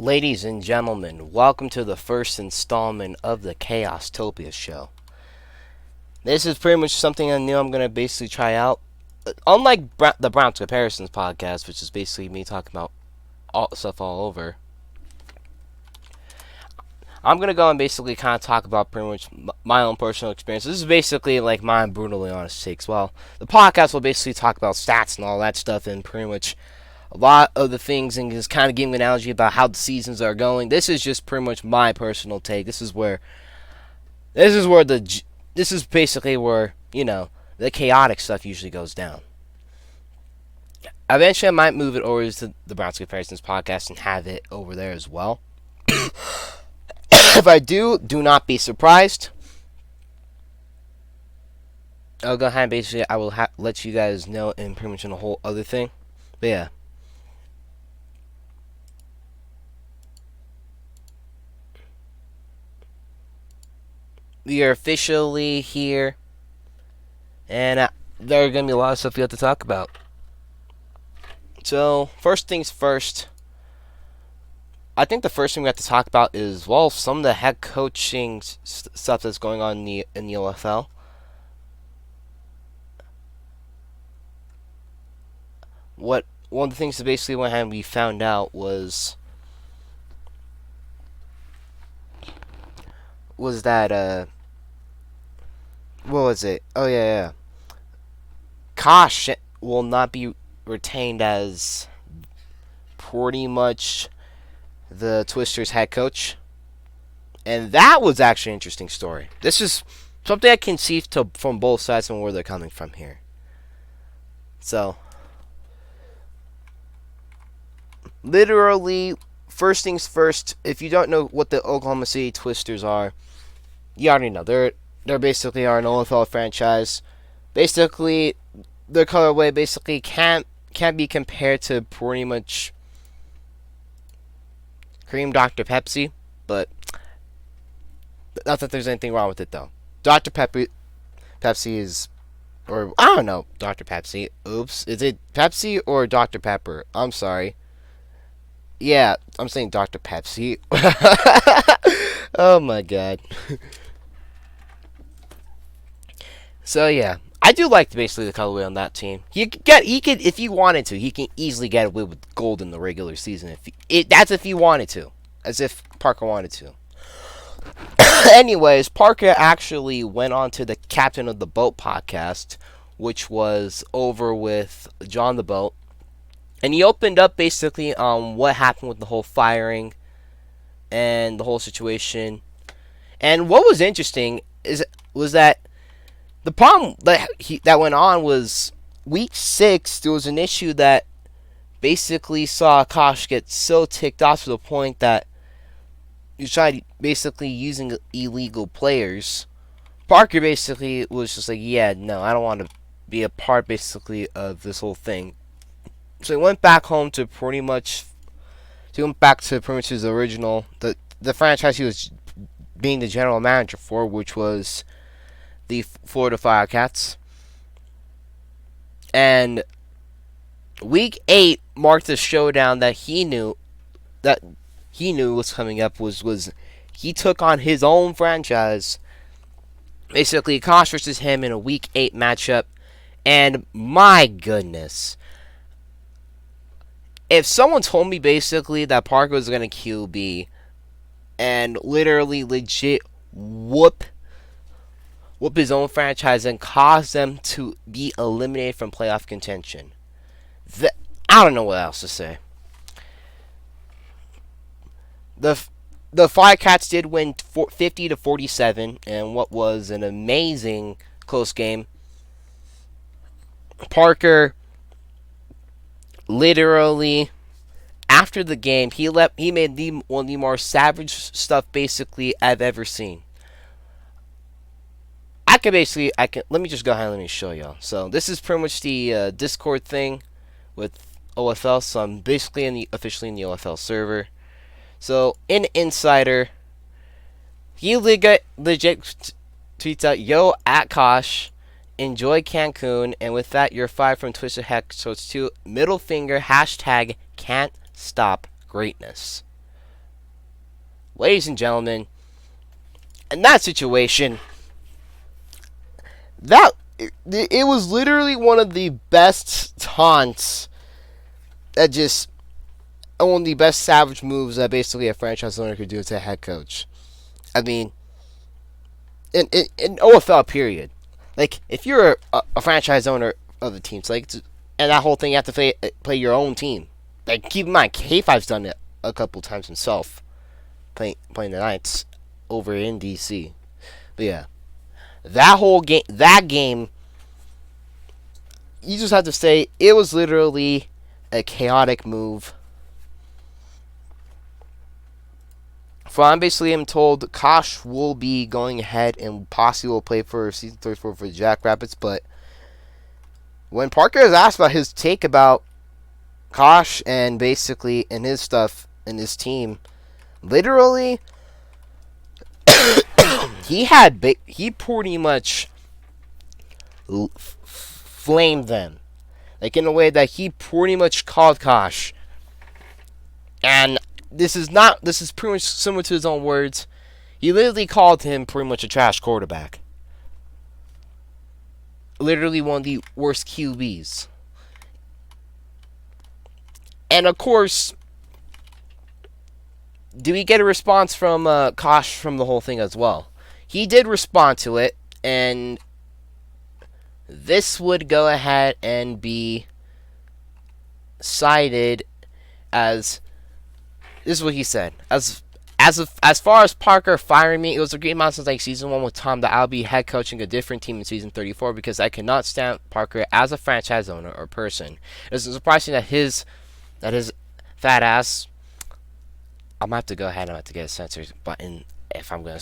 Ladies and gentlemen, welcome to the first installment of the Chaostopia Show. This is pretty much something I knew I'm going to basically try out. Unlike the Browns Comparisons podcast, which is basically me talking about stuff all over, I'm going to go and basically kind of talk about pretty much my own personal experience. This is basically like my brutally honest takes. Well, the podcast will basically talk about stats and all that stuff and pretty much a lot of the things and just kind of giving an analogy about how the seasons are going. This is just pretty much my personal take. This is basically where, the chaotic stuff usually goes down. Eventually I might move it over to the Browns Comparisons podcast and have it over there as well. If I do not be surprised. I'll go ahead and basically I will let you guys know in pretty much in a whole other thing. But yeah. We are officially here, and there are going to be a lot of stuff we have to talk about. So, first things first, I think the first thing we have to talk about is, well, some of the head coaching stuff that's going on in the OFL. One of the things that basically we found out was that, what was it? Oh, yeah. Kosh will not be retained as pretty much the Twisters head coach. And that was actually an interesting story. This is something I can see from both sides and where they're coming from here. So, literally, first things first, if you don't know what the Oklahoma City Twisters are, you already know. They're basically an OFL franchise. Basically, their colorway basically can't be compared to pretty much Cream Dr. Pepsi, but not that there's anything wrong with it though. Pepsi is, or I don't know, Dr. Pepsi. Oops, is it Pepsi or Dr. Pepper? I'm sorry. Yeah, I'm saying Dr. Pepsi. Oh my god. So yeah, I do like basically the colorway on that team. He could, if he wanted to, he can easily get away with gold in the regular season. That's if he wanted to, as if Parker wanted to. Anyways, Parker actually went on to the Captain of the Boat podcast, which was over with John the Boat, and he opened up basically on what happened with the whole firing and the whole situation. And what was interesting was that the problem that went on was week 6. There was an issue that basically saw Kosh get so ticked off to the point that he tried basically using illegal players. Parker basically was just like, yeah, no, I don't want to be a part basically of this whole thing. So he went back home to pretty much his original the franchise he was being the general manager for, which was the Florida Firecats. And week 8 marked the showdown that he knew was coming up. Was he took on his own franchise, basically Kosh versus him in a week 8 matchup. And my goodness, if someone told me basically that Parker was gonna QB and literally legit whoop his own franchise and cause them to be eliminated from playoff contention, I don't know what else to say. The Firecats did win 50-47 in what was an amazing close game. Parker literally, after the game, he made one of the more savage stuff basically I've ever seen. Let me just go ahead and let me show y'all. So this is pretty much the Discord thing with OFL. So I'm basically officially in the OFL server. So in Insider, he legit tweets out, "Yo at Kosh, enjoy Cancun, and with that you're fired from Twister Hex." So it's 2 middle finger #can't stop greatness. ladies and gentlemen, in that situation, it was literally one of the best taunts that just one of the best savage moves that basically a franchise owner could do to a head coach. I mean, in OFL period, like if you're a franchise owner of the teams, like, and that whole thing, you have to play your own team. Like, keep in mind, K5's done it a couple times himself, playing the Knights over in DC. But yeah, that game, you just have to say it was literally a chaotic move. From basically, I'm told Kosh will be going ahead and possibly will play for season 34 for the Jackrabbits. But when Parker is asked about his take about Kosh and basically and his stuff and his team, literally, he pretty much flamed them, like in a way that he pretty much called Kosh. And this is pretty much similar to his own words. He literally called him pretty much a trash quarterback. Literally one of the worst QBs. And of course, do we get a response from Kosh from the whole thing as well? He did respond to it, and this would go ahead and be cited as, this is what he said. As far as Parker firing me, it was a great amount since like season 1 with Tom that I'll be head coaching a different team in season 34 because I cannot stand Parker as a franchise owner or person. It's surprising that his fat ass. I'm gonna have to go ahead and I'm gonna have to get a censor button if I'm gonna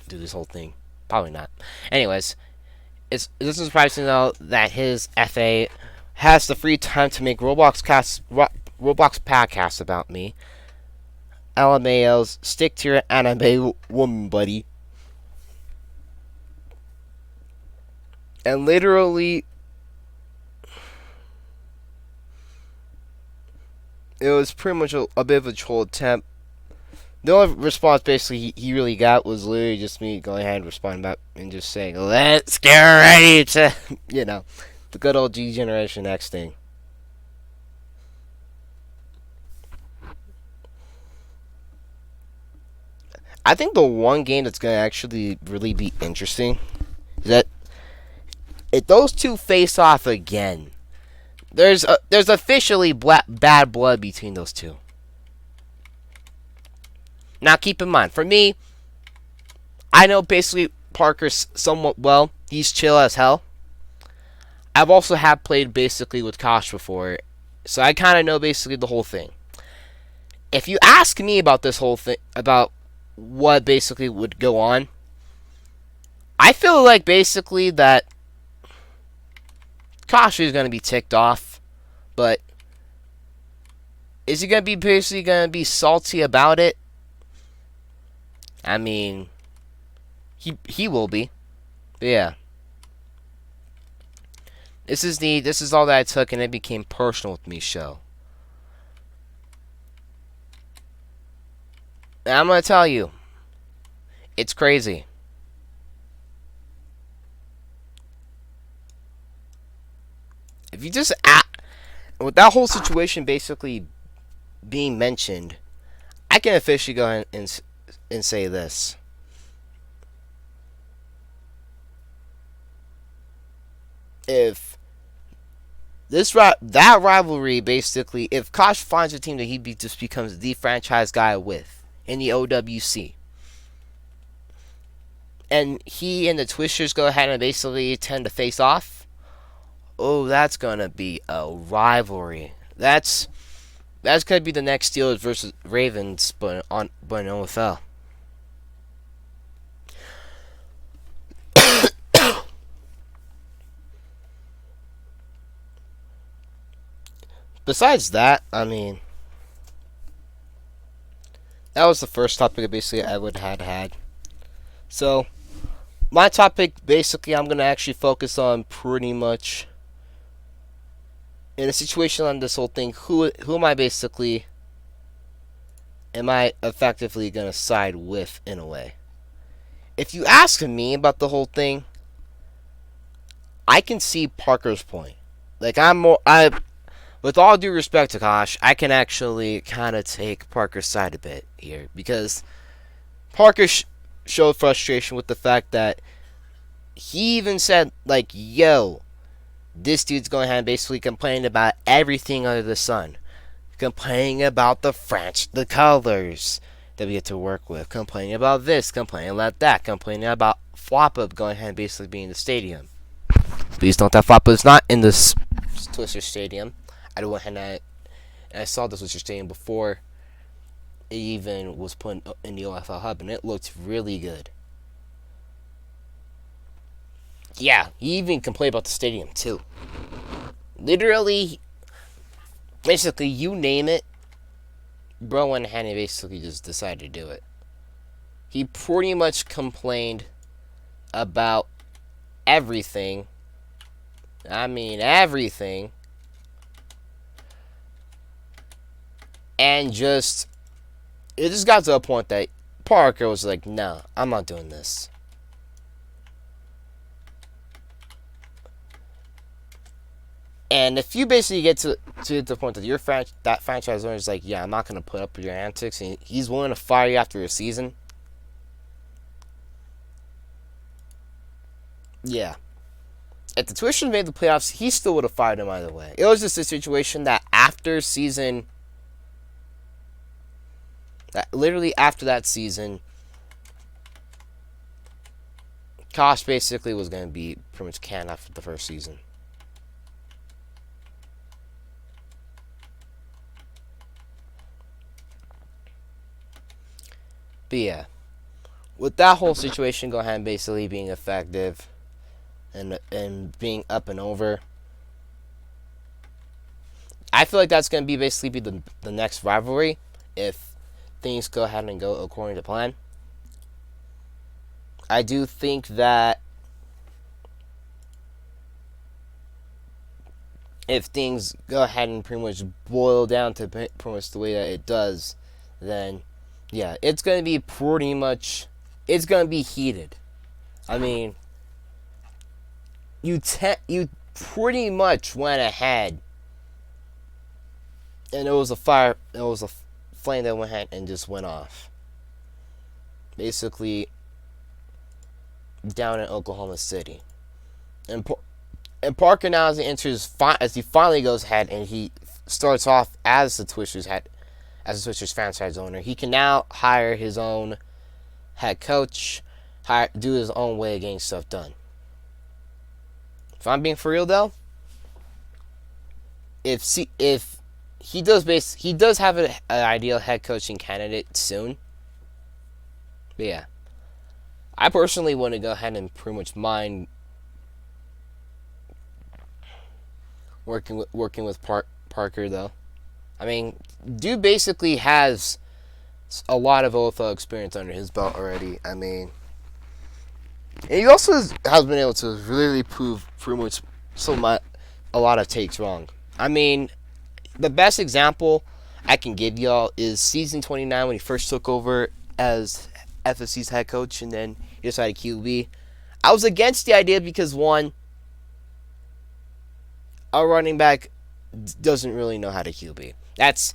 do this whole thing. Probably not. Anyways, this is surprising though that his FA has the free time to make Roblox podcasts about me. LMAOs, stick to your anime woman, buddy. And literally, it was pretty much a bit of a troll attempt. The only response basically he really got was literally just me going ahead and responding back and just saying, let's get ready to, the good old G Generation X thing. I think the one game that's going to actually really be interesting is that if those two face off again, there's officially bad blood between those two. Now, keep in mind, for me, I know basically Parker's somewhat well. He's chill as hell. I've also played basically with Kosh before, so I kind of know basically the whole thing. If you ask me about this whole thing, about what basically would go on, I feel like basically that Kosh is going to be ticked off, but is he going to be basically going to be salty about it? I mean, he will be. But yeah. This is all that I took and it became personal with me show. And I'm going to tell you, it's crazy. If you just with that whole situation basically being mentioned, I can officially go ahead and say this. If that rivalry basically, if Kosh finds a team that he just becomes the franchise guy with in the OWC, and he and the Twisters go ahead and basically tend to face off, oh, that's gonna be a rivalry. That's gonna be the next Steelers versus Ravens, but in OFL. Besides that, I mean, that was the first topic basically I would have had. So, my topic basically I'm gonna actually focus on pretty much in a situation on this whole thing. Who am I basically am I effectively going to side with in a way? If you ask me about the whole thing, I can see Parker's point. Like, with all due respect to Kosh, I can actually kind of take Parker's side a bit here, because Parker showed frustration with the fact that he even said, like, yo, this dude's going ahead and basically complaining about everything under the sun. Complaining about the colors that we get to work with. Complaining about this, complaining about that, complaining about Flop-Up going ahead and basically being in the stadium. Please note that Flop-Up is not in this Twister Stadium. I went ahead and I saw the Twister Stadium before it even was put in the OFL Hub, and it looked really good. Yeah, he even complained about the stadium too. Literally, basically, you name it, bro went ahead and basically just decided to do it. He pretty much complained about everything. I mean, everything. And it just got to a point that Parker was like, no, I'm not doing this. And if you basically get to the point that that franchise owner is like, yeah, I'm not going to put up with your antics, and he's willing to fire you after a season, yeah. If the Twisters made the playoffs, he still would have fired him either way. It was just a situation that literally after that season, Kosh basically was going to be pretty much canned after the first season. But yeah, with that whole situation going ahead and basically being effective and being up and over, I feel like that's going to be basically the next rivalry if things go ahead and go according to plan. I do think that if things go ahead and pretty much boil down to pretty much the way that it does, then yeah, it's going to be it's going to be heated. I mean, you pretty much went ahead, and it was a flame that went ahead and just went off. Basically, down in Oklahoma City. And Parker now, as he finally goes ahead and he starts off as the Twisters franchise owner, he can now hire his own head coach, do his own way of getting stuff done. If I'm being for real though, if he does have an ideal head coaching candidate soon. But yeah, I personally want to go ahead and pretty much mind working with Parker though. I mean, dude basically has a lot of OFL experience under his belt already. I mean, and he also has been able to really prove pretty much a lot of takes wrong. I mean, the best example I can give y'all is season 29 when he first took over as FSC's head coach, and then he decided QB. I was against the idea because, one, a running back doesn't really know how to QB. That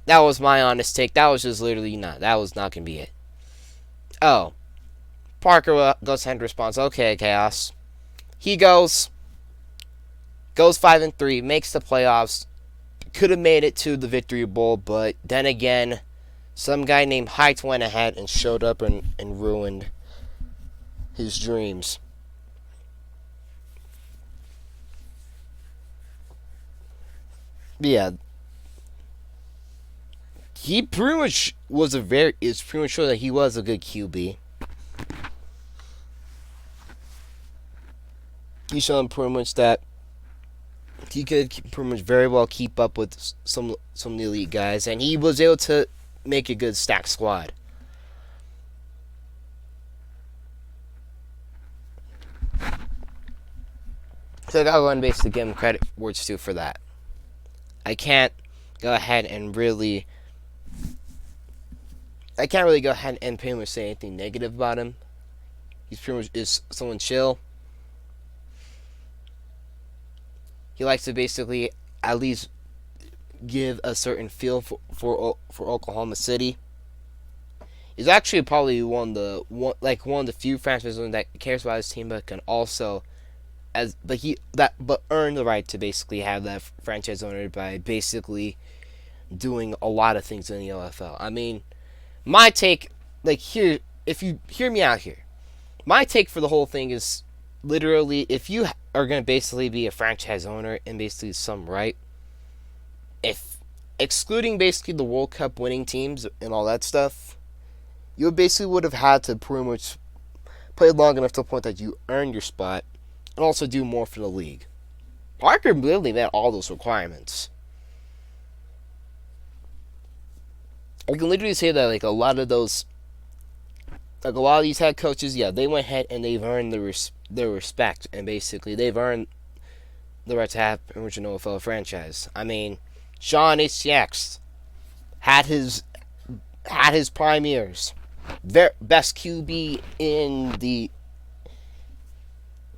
was my honest take. That was just literally that was not going to be it. Oh, Parker goes ahead and responds, okay, Chaos. He goes 5-3, makes the playoffs, could have made it to the Victory Bowl, but then again, some guy named Height went ahead and showed up and ruined his dreams. But yeah, he pretty much it's pretty much sure that he was a good QB. He showed pretty much that he could pretty much very well keep up with some of the elite guys, and he was able to make a good stacked squad. So I gotta go and basically give him credit where it's due for that. I can't go ahead and really I can't really go ahead and pretty much say anything negative about him. He's pretty much is someone chill. He likes to basically at least give a certain feel for Oklahoma City. He's actually probably one of the few franchises that cares about his team, but can also but earn the right to basically have that franchise owner by basically doing a lot of things in the OFL. I mean, my take, here, if you hear me out here, my take for the whole thing is literally if you are going to basically be a franchise owner and basically some right, if excluding basically the World Cup winning teams and all that stuff, you basically would have had to pretty much play long enough to the point that you earn your spot and also do more for the league. Parker literally met all those requirements. I can literally say that a lot of these head coaches, yeah, they went ahead and they've earned their respect, and basically they've earned the right to have an original NFL franchise. I mean, Sean HCX had his prime years. Best QB in the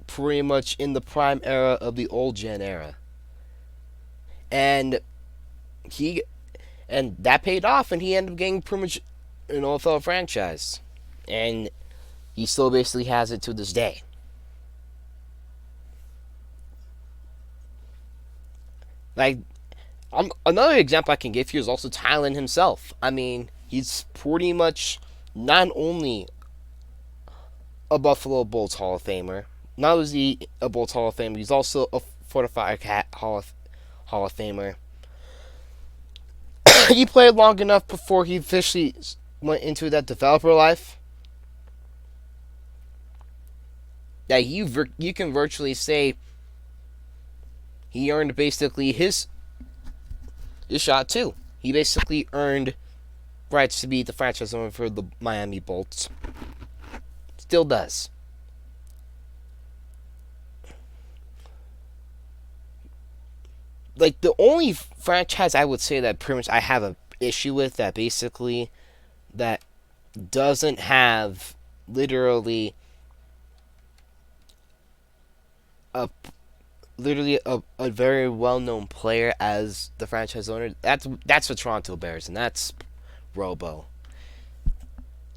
pretty much in the prime era of the old gen era. And that paid off, and he ended up getting pretty much an NFL franchise. And he still basically has it to this day. Another example I can give you is also Thailand himself. I mean, he's pretty much not only a Buffalo Bulls Hall of Famer, not only is he a Bulls Hall of Famer, he's also a Fortified Cat Hall of Famer. He played long enough before he officially went into that developer life that you can virtually say he earned basically his shot too. He basically earned rights to be the franchise owner for the Miami Bolts. Still does. The only franchise I would say that pretty much I have an issue with that basically that doesn't have literally a very well-known player as the franchise owner, that's the Toronto Bears, and that's Robo.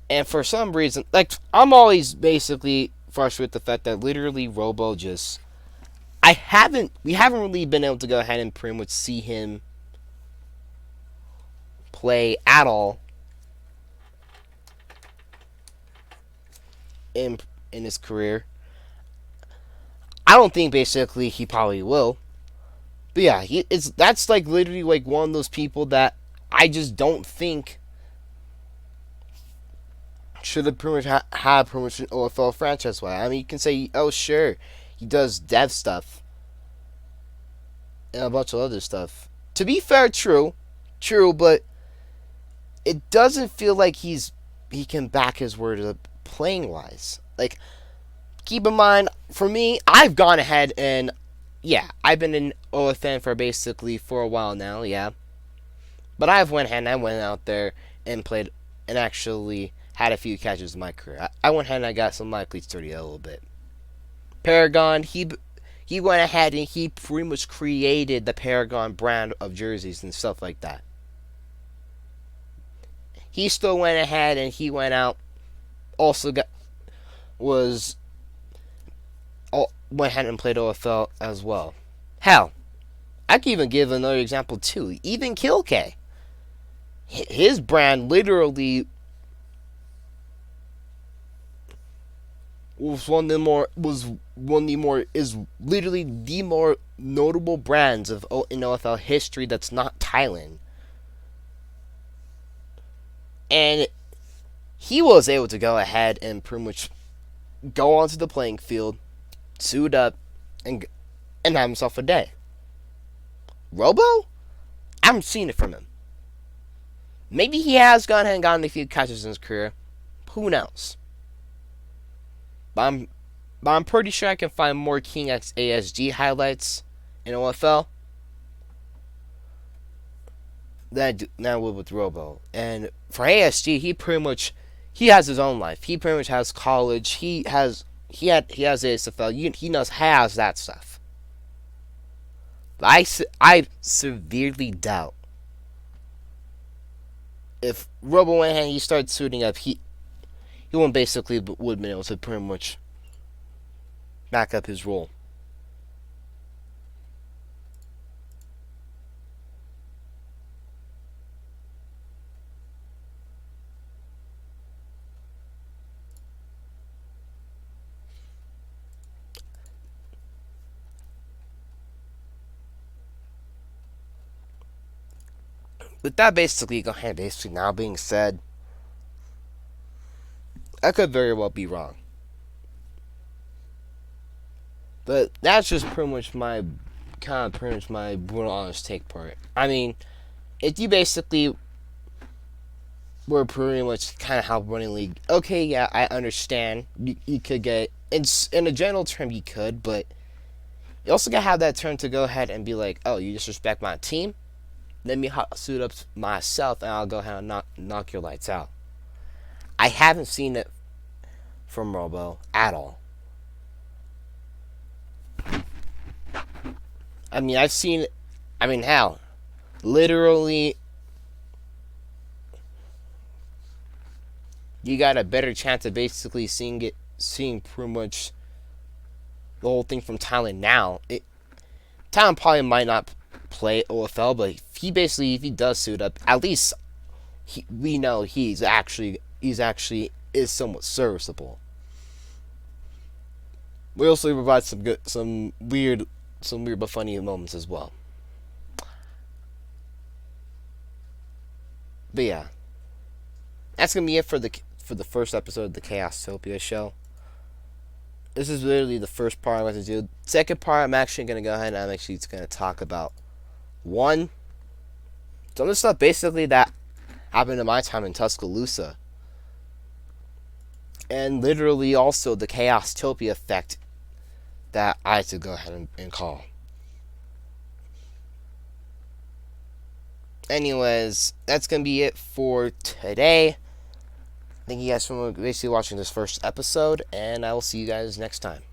And for some reason, I'm always basically frustrated with the fact that literally Robo just we haven't really been able to go ahead and pretty much see him play at all in his career. I don't think basically he probably will. But yeah, that's literally one of those people that I just don't think should have pretty much had pretty much an OFL franchise. I mean, you can say, oh sure, he does dev stuff and a bunch of other stuff. To be fair, true, but it doesn't feel like he can back his word up playing wise. Keep in mind, for me, I've gone ahead and, yeah, I've been an OFN for a while now, yeah. But I went out there and played and actually had a few catches in my career. I went ahead and I got some of my cleats dirty a little bit. Paragon, he went ahead and he pretty much created the Paragon brand of jerseys and stuff like that. He still went ahead and he went out, went ahead and played OFL as well. Hell, I can even give another example too. Even Kill K. His brand literally is literally the more notable brands in OFL history that's not Thailand. And he was able to go ahead and pretty much go onto the playing field, suit up, and have himself a day. Robo? I haven't seen it from him. Maybe he has gone ahead and gotten a few catches in his career. Who knows? But I'm pretty sure I can find more King X ASG highlights in OFL. than I would with Robo. And for ASG, he has his own life. He pretty much has college. He has ASFL. He has that stuff. But I severely doubt if Robo went ahead and he started suiting up, he wouldn't basically would have been able to pretty much back up his role. With that basically now being said, I could very well be wrong. But that's just pretty much my brutal honest take part. I mean, if you basically were pretty much kind of how running league, okay, yeah, I understand. You could get, in a general term, you could, but you also gotta have that turn to go ahead and be like, oh, you disrespect my team? Let me suit up myself and I'll go ahead and knock your lights out. I haven't seen it from Robo at all. I mean, hell, literally, you got a better chance of basically seeing pretty much the whole thing from Thailand now. Thailand probably might not play OFL, but if he does suit up, at least we know he's actually is somewhat serviceable. We also provide some weird but funny moments as well. But yeah, that's gonna be it for the first episode of the Chaostopia Show. This is literally the first part I'm going to do. Second part, I'm actually going to go ahead and I'm actually going to talk about some of the stuff basically that happened in my time in Tuscaloosa. And literally also the Chaostopia effect that I had to go ahead and call. Anyways, that's going to be it for today. Thank you guys for basically watching this first episode, and I will see you guys next time.